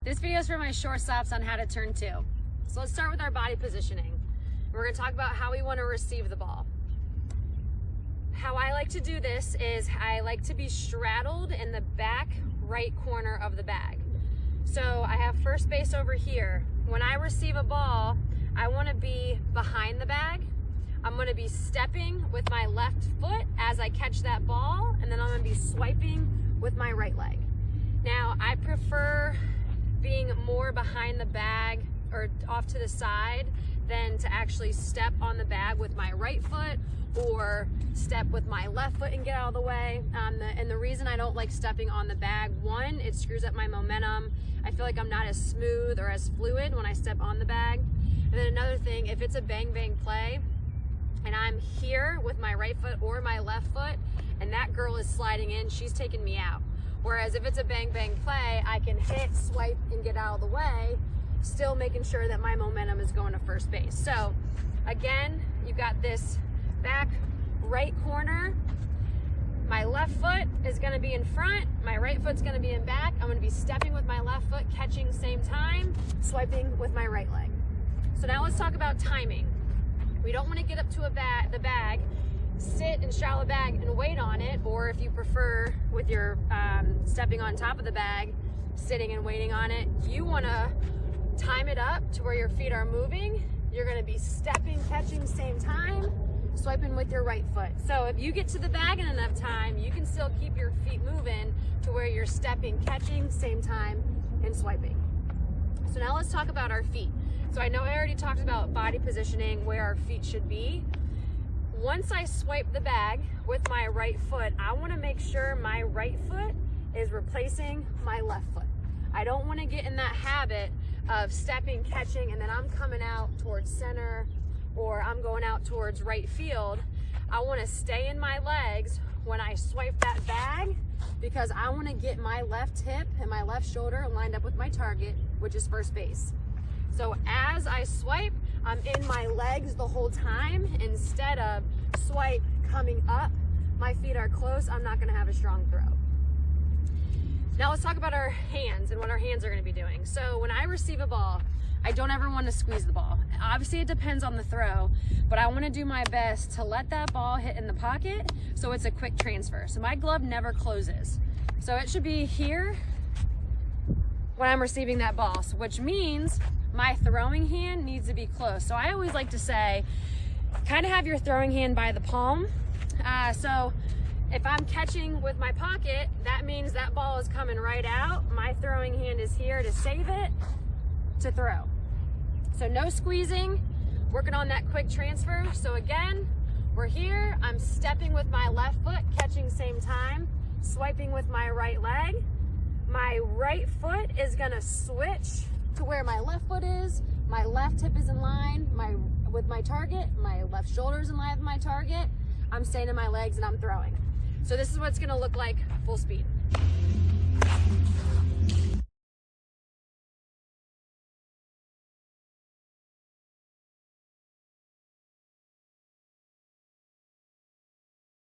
This video is for my short stops on how to turn two. So let's start with our body positioning. We're going to talk about how we want to receive the ball. How I like to do this is I like to be straddled in the back right corner of the bag. So I have first base over here. When I receive a ball, I want to be behind the bag. I'm going to be stepping with my left foot as I catch that ball, and then I'm going to be swiping with my right leg. Now, I prefer being more behind the bag or off to the side than to actually step on the bag with my right foot or step with my left foot and get out of the way. And the reason I don't like stepping on the bag, one, it screws up my momentum. I feel like I'm not as smooth or as fluid when I step on the bag. And then another thing, if it's a bang bang play and I'm here with my right foot or my left foot and that girl is sliding in, she's taking me out. Whereas if it's a bang bang play, I can hit, swipe, and get out of the way, still making sure that my momentum is going to first base. So again, you've got this back right corner. My left foot is going to be in front, my right foot's going to be in back. I'm going to be stepping with my left foot, catching same time, swiping with my right leg. So now let's talk about timing. We don't want to get up to the bag, sit and straddle the bag and wait on it, or if you prefer with your stepping on top of the bag, sitting and waiting on it, you want to time it up to where your feet are moving. You're going to be stepping, catching same time, swiping with your right foot. So if you get to the bag in enough time, you can still keep your feet moving to where you're stepping, catching same time, and swiping. So now let's talk about our feet. So I know I already talked about body positioning, where our feet should be. Once I swipe the bag with my right foot, I want to make sure my right foot is replacing my left foot. I don't want to get in that habit of stepping, catching, and then I'm coming out towards center or I'm going out towards right field. I want to stay in my legs when I swipe that bag because I want to get my left hip and my left shoulder lined up with my target, which is first base. So as I swipe, I'm in my legs the whole time. Instead of swipe coming up, my feet are close, I'm not gonna have a strong throw. Now let's talk about our hands and what our hands are gonna be doing. So when I receive a ball, I don't ever wanna squeeze the ball. Obviously it depends on the throw, but I wanna do my best to let that ball hit in the pocket so it's a quick transfer. So my glove never closes. So it should be here when I'm receiving that ball, which means my throwing hand needs to be close. So I always like to say, kind of have your throwing hand by the palm. So if I'm catching with my pocket, that means that ball is coming right out. My throwing hand is here to save it, to throw. So no squeezing, working on that quick transfer. So again, we're here, I'm stepping with my left foot, catching same time, swiping with my right leg. My right foot is gonna switch to where my left foot is, my left hip is in line with my target, my left shoulder is in line with my target, I'm staying in my legs and I'm throwing. So this is what it's gonna look like full speed.